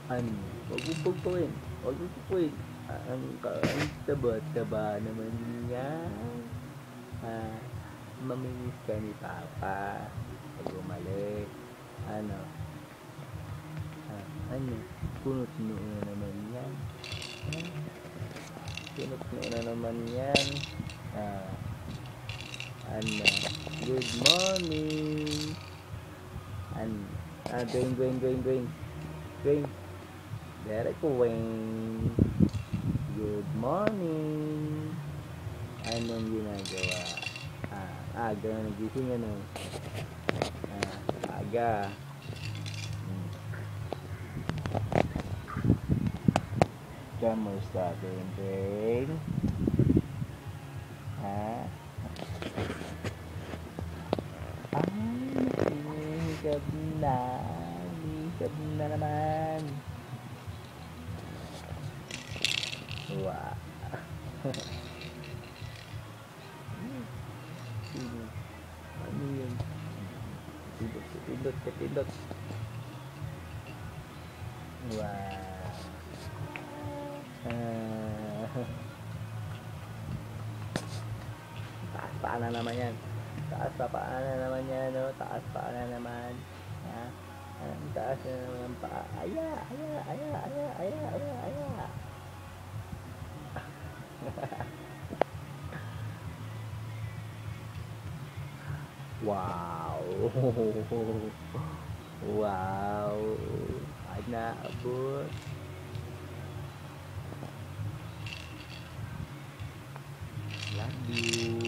Ano, wag mong pagpawin. Wag mong pagpawin. Ang taba-taba naman yan. Ah, mamimiss ka ni Papa. Pag bumalik. Ano, ano, kunot noo na naman yan. Kunot noo na naman yan. Ah, ano, good morning. Ano, going. There ko, wing. Good morning. Anong ginagawa? Aga na nagising ano? Aga. Kamusta, Beng? Ha? Hihikab na. Hihikab na naman. Wow. Ano yun? Ketindot. Wow. Taas paa na naman yan. Taas paa na naman yan, no? Taas paa na naman. Ha? Ang taas na naman ang paa. Aya. Wow. Wow. Naabot. Love you.